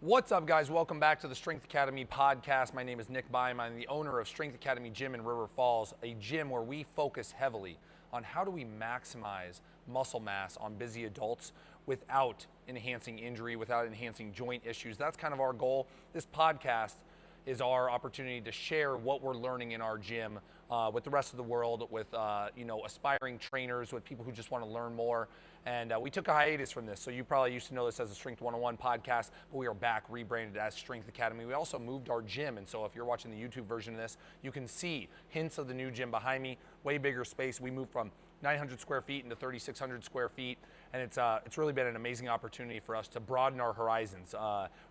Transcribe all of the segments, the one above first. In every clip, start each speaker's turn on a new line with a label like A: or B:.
A: What's up, guys? Welcome back to the Strength Academy podcast. My name is Nick Byam. I'm the owner of Strength Academy Gym in River Falls, a gym where we focus heavily on how do we maximize muscle mass on busy adults without enhancing injury, without enhancing joint issues. That's kind of our goal. This podcast is our opportunity to share what we're learning in our gym with the rest of the world, with aspiring trainers, with people who just want to learn more. And we took a hiatus from this, so you probably used to know this as a Strength 101 podcast, but we are back rebranded as Strength Academy. We also moved our gym, and so if you're watching the YouTube version of this, you can see hints of the new gym behind me. Way bigger space. We moved from 900 square feet into 3,600 square feet, and it's really been an amazing opportunity for us to broaden our horizons.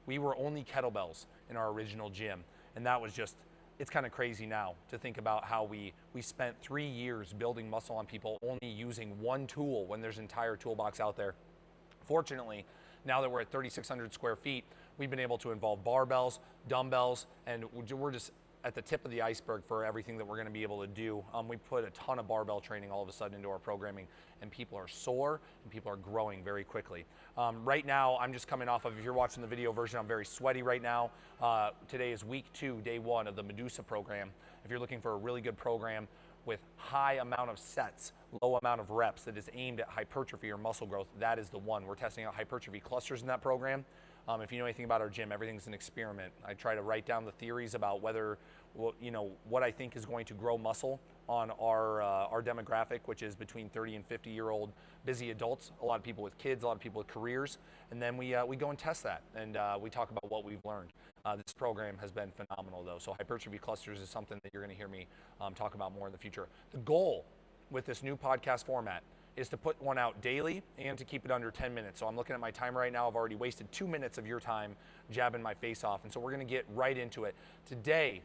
A: We were only kettlebells in our original gym, and that was just, it's kind of crazy now to think about how we spent 3 years building muscle on people only using one tool when there's an entire toolbox out there. Fortunately, now that we're at 3,600 square feet, we've been able to involve barbells, dumbbells, and we're just at the tip of the iceberg for everything that we're going to be able to do. We put a ton of barbell training all of a sudden into our programming, and people are sore and people are growing very quickly. Right now, I'm just coming off of, if you're watching the video version, I'm very sweaty right now. Today is week 2, day 1 of the Medusa program. If you're looking for a really good program with high amount of sets, low amount of reps that is aimed at hypertrophy or muscle growth, that is the one. We're testing out hypertrophy clusters in that program. If you know anything about our gym, everything's an experiment. I try to write down the theories about whether, what I think is going to grow muscle on our demographic, which is between 30 and 50-year-old busy adults, a lot of people with kids, a lot of people with careers, and then we go and test that, and we talk about what we've learned. This program has been phenomenal, though, so hypertrophy clusters is something that you're going to hear me talk about more in the future. The goal with this new podcast format is to put one out daily and to keep it under 10 minutes. So I'm looking at my timer right now. I've already wasted 2 minutes of your time jabbing my face off. And so we're going to get right into it. Today,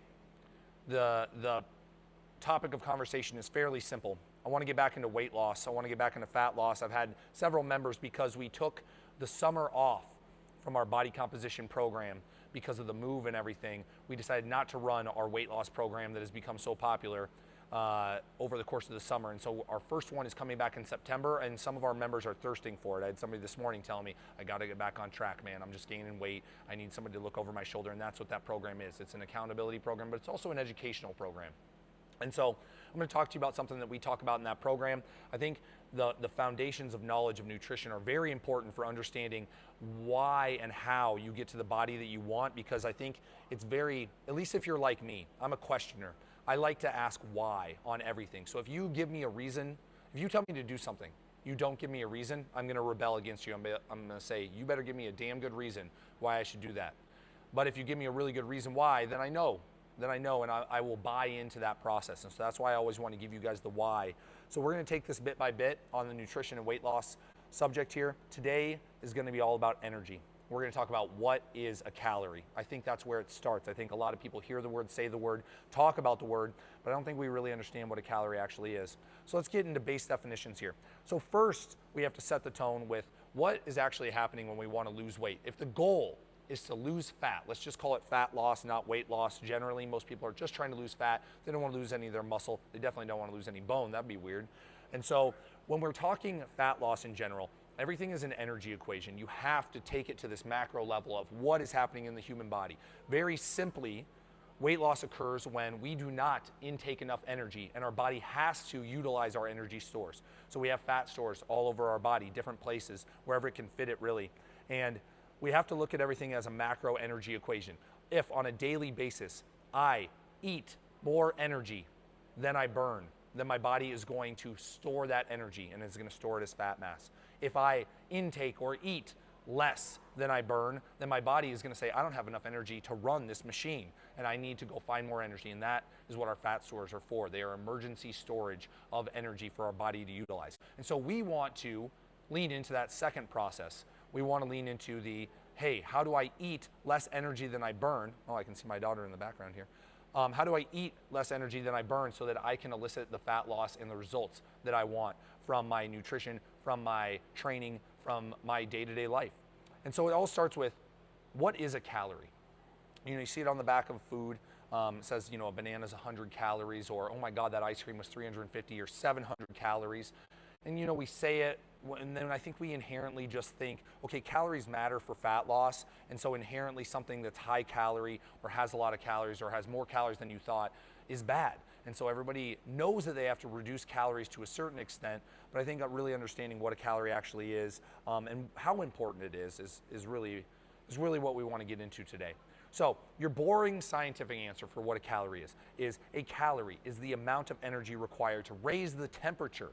A: the topic of conversation is fairly simple. I want to get back into weight loss. I want to get back into fat loss. I've had several members, because we took the summer off from our body composition program because of the move and everything. We decided not to run our weight loss program that has become so popular over the course of the summer. And so our first one is coming back in September, and some of our members are thirsting for it. I had somebody this morning telling me, I got to get back on track, man. I'm just gaining weight. I need somebody to look over my shoulder, and that's what that program is. It's an accountability program, but it's also an educational program. And so I'm going to talk to you about something that we talk about in that program. I think the foundations of knowledge of nutrition are very important for understanding why and how you get to the body that you want, because I think it's very, at least if you're like me, I'm a questioner. I like to ask why on everything. So if you give me a reason, if you tell me to do something, you don't give me a reason, I'm going to rebel against you. I'm going to say, you better give me a damn good reason why I should do that. But if you give me a really good reason why, then I know, and I will buy into that process. And so that's why I always want to give you guys the why. So we're going to take this bit by bit on the nutrition and weight loss subject here. Today is going to be all about energy. We're going to talk about what is a calorie. I think that's where it starts. I think a lot of people hear the word, say the word, talk about the word, but I don't think we really understand what a calorie actually is. So let's get into base definitions here. So first, we have to set the tone with what is actually happening when we want to lose weight. If the goal is to lose fat, let's just call it fat loss, not weight loss. Generally, most people are just trying to lose fat. They don't want to lose any of their muscle. They definitely don't want to lose any bone. That'd be weird. And so when we're talking fat loss in general, everything is an energy equation. You have to take it to this macro level of what is happening in the human body. Very simply, weight loss occurs when we do not intake enough energy, and our body has to utilize our energy stores. So we have fat stores all over our body, different places, wherever it can fit it really. And we have to look at everything as a macro energy equation. If on a daily basis, I eat more energy than I burn, then my body is going to store that energy and is going to store it as fat mass. If I intake or eat less than I burn, then my body is going to say, I don't have enough energy to run this machine, and I need to go find more energy. And that is what our fat stores are for. They are emergency storage of energy for our body to utilize. And so we want to lean into that second process. We want to lean into the, hey, how do I eat less energy than I burn? Oh, I can see my daughter in the background here. How do I eat less energy than I burn so that I can elicit the fat loss and the results that I want from my nutrition, from my training, from my day-to-day life? And so it all starts with, what is a calorie? You see it on the back of food. It says, a banana's 100 calories, or, oh my God, that ice cream was 350 or 700 calories. And we say it, And then I think we inherently just think, okay, calories matter for fat loss, and so inherently something that's high calorie or has a lot of calories or has more calories than you thought is bad. And so everybody knows that they have to reduce calories to a certain extent, but I think really understanding what a calorie actually is and how important it is really what we want to get into today. So your boring scientific answer for what a calorie is a calorie is the amount of energy required to raise the temperature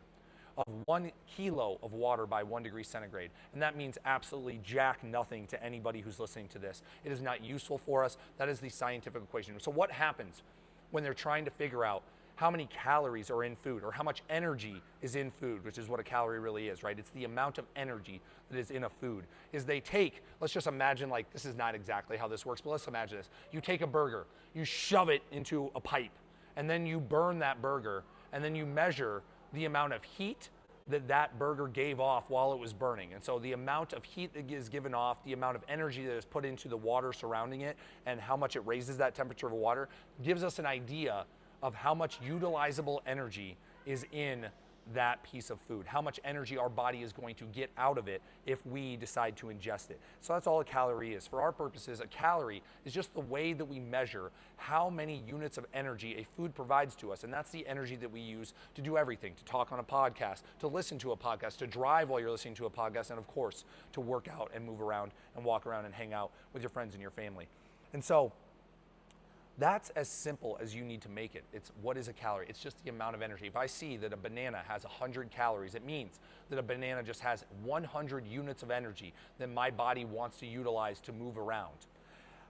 A: of 1 kilo of water by 1 degree centigrade. And that means absolutely jack nothing to anybody who's listening to this. It is not useful for us. That is the scientific equation. So what happens when they're trying to figure out how many calories are in food or how much energy is in food, which is what a calorie really is, right? It's the amount of energy that is in a food. Is they take, let's just imagine, like, this is not exactly how this works, but let's imagine this. You take a burger, you shove it into a pipe, and then you burn that burger, and then you measure the amount of heat that burger gave off while it was burning. And so the amount of heat that is given off, the amount of energy that is put into the water surrounding it, and how much it raises that temperature of water gives us an idea of how much utilizable energy is in that piece of food, how much energy our body is going to get out of it if we decide to ingest it. So that's all a calorie is. For our purposes, a calorie is just the way that we measure how many units of energy a food provides to us. And that's the energy that we use to do everything, to talk on a podcast, to listen to a podcast, to drive while you're listening to a podcast, and of course, to work out and move around and walk around and hang out with your friends and your family. And so that's as simple as you need to make it. It's what is a calorie? It's just the amount of energy. If I see that a banana has 100 calories, it means that a banana just has 100 units of energy that my body wants to utilize to move around.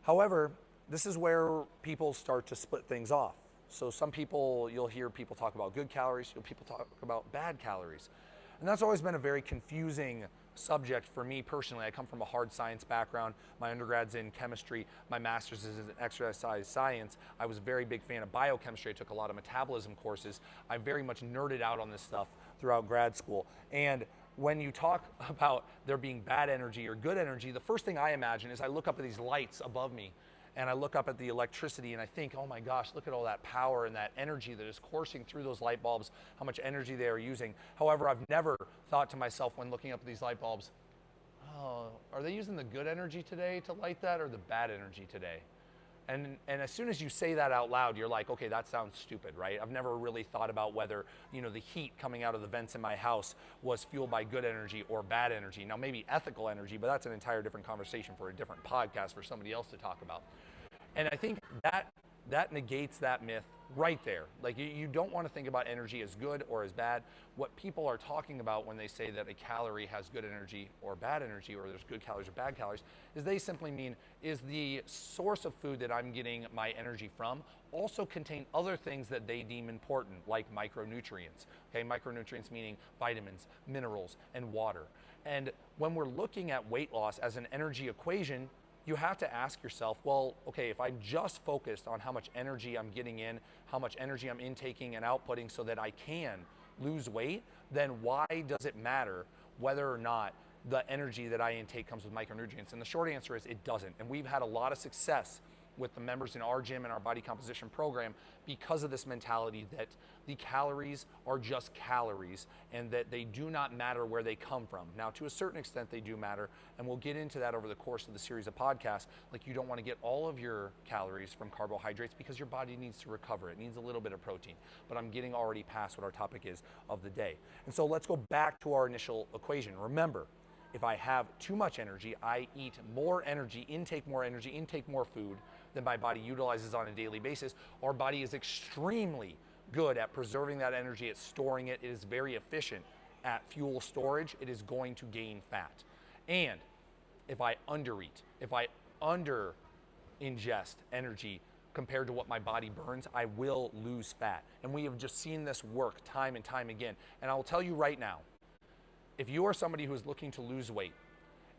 A: However, this is where people start to split things off. So some people, you'll hear people talk about good calories, you'll people talk about bad calories. And that's always been a very confusing subject for me personally. I come from a hard science background. My undergrad's in chemistry. My master's is in exercise science. I was a very big fan of biochemistry. I took a lot of metabolism courses. I very much nerded out on this stuff throughout grad school. And when you talk about there being bad energy or good energy, the first thing I imagine is I look up at these lights above me and I look up at the electricity and I think, oh my gosh, look at all that power and that energy that is coursing through those light bulbs, how much energy they are using. However, I've never thought to myself when looking up at these light bulbs, oh, are they using the good energy today to light that or the bad energy today? And as soon as you say that out loud, you're like, okay, that sounds stupid, right? I've never really thought about whether, the heat coming out of the vents in my house was fueled by good energy or bad energy. Now, maybe ethical energy, but that's an entire different conversation for a different podcast for somebody else to talk about. And I think that negates that myth right there. Like you don't want to think about energy as good or as bad. What people are talking about when they say that a calorie has good energy or bad energy, or there's good calories or bad calories, is they simply mean, is the source of food that I'm getting my energy from also contain other things that they deem important, like micronutrients. Okay, micronutrients meaning vitamins, minerals, and water. And when we're looking at weight loss as an energy equation, you have to ask yourself, well, okay, if I'm just focused on how much energy I'm getting in, how much energy I'm intaking and outputting so that I can lose weight, then why does it matter whether or not the energy that I intake comes with micronutrients? And the short answer is it doesn't. And we've had a lot of success with the members in our gym and our body composition program because of this mentality that the calories are just calories and that they do not matter where they come from. Now, to a certain extent, they do matter, and we'll get into that over the course of the series of podcasts. Like, you don't want to get all of your calories from carbohydrates because your body needs to recover. It needs a little bit of protein, but I'm getting already past what our topic is of the day. And so let's go back to our initial equation. Remember, if I have too much energy, I eat more energy, intake more food than my body utilizes on a daily basis. Our body is extremely good at preserving that energy, at storing it. It is very efficient at fuel storage. It is going to gain fat. And if I undereat, if I under ingest energy compared to what my body burns, I will lose fat. And we have just seen this work time and time again. And I will tell you right now, if you are somebody who is looking to lose weight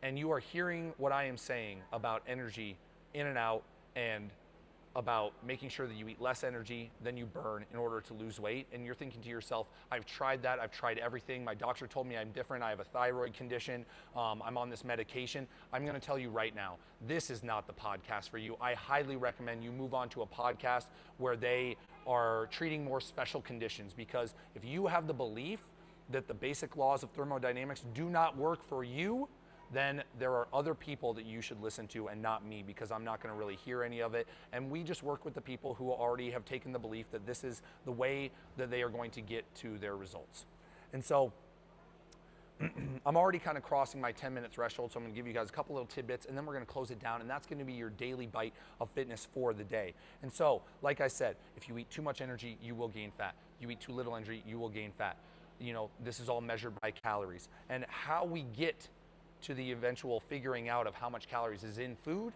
A: and you are hearing what I am saying about energy in and out and about making sure that you eat less energy than you burn in order to lose weight, and you're thinking to yourself, I've tried that, I've tried everything, my doctor told me I'm different, I have a thyroid condition, I'm on this medication, I'm gonna tell you right now, this is not the podcast for you. I highly recommend you move on to a podcast where they are treating more special conditions, because if you have the belief that the basic laws of thermodynamics do not work for you, then there are other people that you should listen to and not me, because I'm not going to really hear any of it. And we just work with the people who already have taken the belief that this is the way that they are going to get to their results. And so I'm already kind of crossing my 10-minute threshold, so I'm going to give you guys a couple little tidbits, and then we're going to close it down, and that's going to be your daily bite of fitness for the day. And so, like I said, if you eat too much energy, you will gain fat. You eat too little energy, you will gain fat. You know, this is all measured by calories. And how we get to the eventual figuring out of how much calories is in food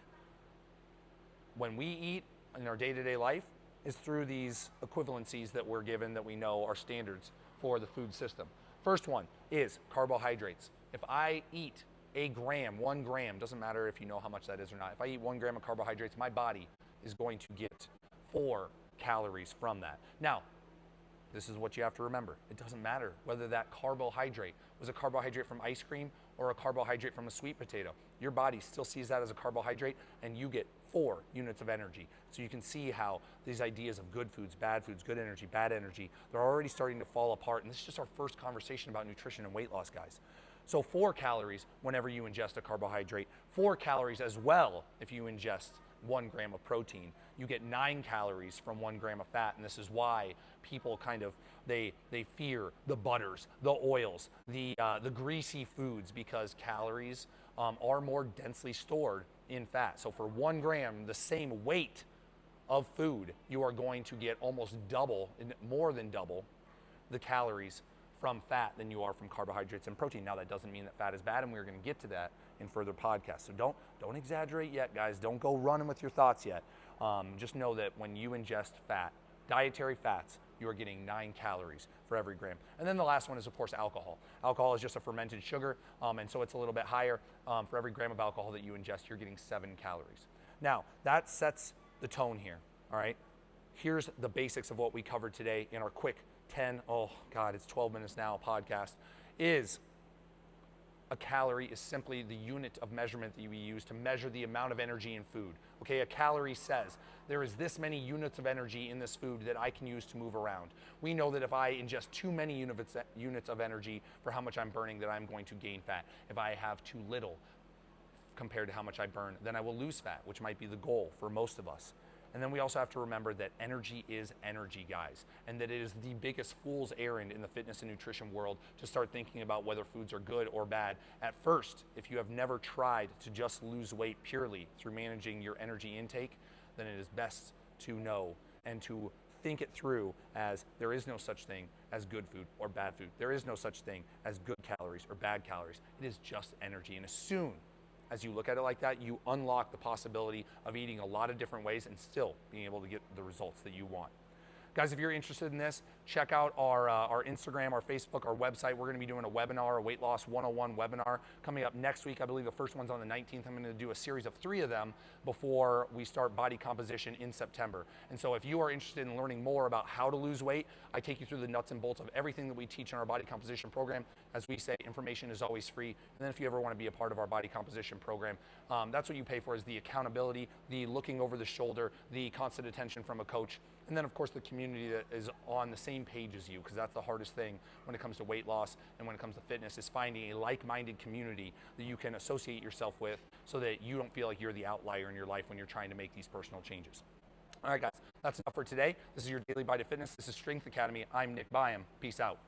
A: when we eat in our day-to-day life is through these equivalencies that we're given that we know are standards for the food system. First one is carbohydrates. If I eat a gram, 1 gram, doesn't matter if you know how much that is or not. If I eat 1 gram of carbohydrates, my body is going to get 4 calories from that. Now, this is what you have to remember. It doesn't matter whether that carbohydrate was a carbohydrate from ice cream or a carbohydrate from a sweet potato. Your body still sees that as a carbohydrate, and you get 4 units of energy. So you can see how these ideas of good foods, good energy, bad energy, they're already starting to fall apart. And this is just our first conversation about nutrition and weight loss, guys. So 4 calories whenever you ingest a carbohydrate, 4 calories as well if you ingest 1 gram of protein. You get 9 calories from 1 gram of fat, and this is why people kind of, they fear the butters, the oils, the greasy foods, because calories are more densely stored in fat. So for 1 gram, the same weight of food, you are going to get almost double, more than double, the calories from fat than you are from carbohydrates and protein. Now, that doesn't mean that fat is bad, and we're going to get to that in further podcasts. So don't exaggerate yet, guys. Don't go running with your thoughts yet. Just know that when you ingest fat, dietary fats, you are getting 9 calories for every gram. And then the last one is, of course, alcohol. Alcohol is just a fermented sugar, and so it's a little bit higher. For every gram of alcohol that you ingest, you're getting 7 calories. Now, that sets the tone here, all right? Here's the basics of what we covered today in our quick 12 minutes now podcast. Is a calorie is simply the unit of measurement that we use to measure the amount of energy in food. Okay, a calorie says there is this many units of energy in this food that I can use to move around. We know that if I ingest too many units of energy for how much I'm burning, that I'm going to gain fat. If I have too little compared to how much I burn, then I will lose fat, which might be the goal for most of us. And then we also have to remember that energy is energy, guys, and that it is the biggest fool's errand in the fitness and nutrition world to start thinking about whether foods are good or bad. At first, if you have never tried to just lose weight purely through managing your energy intake, then it is best to know and to think it through as there is no such thing as good food or bad food. There is no such thing as good calories or bad calories. It is just energy. And as soon as you look at it like that, you unlock the possibility of eating a lot of different ways and still being able to get the results that you want. Guys, if you're interested in this, check out our Instagram, our Facebook, our website. We're going to be doing a webinar, a weight loss 101 webinar coming up next week. I believe the first one's on the 19th. I'm going to do a series of 3 of them before we start body composition in September. And so if you are interested in learning more about how to lose weight, I take you through the nuts and bolts of everything that we teach in our body composition program. As we say, information is always free. And then if you ever want to be a part of our body composition program, that's what you pay for, is the accountability, the looking over the shoulder, the constant attention from a coach, and then of course the community that is on the same page as you, because that's the hardest thing when it comes to weight loss and when it comes to fitness, is finding a like-minded community that you can associate yourself with so that you don't feel like you're the outlier in your life when you're trying to make these personal changes. All right, guys, that's enough for today. This is your Daily Bite of Fitness. This is Strength Academy. I'm Nick Byam. Peace out.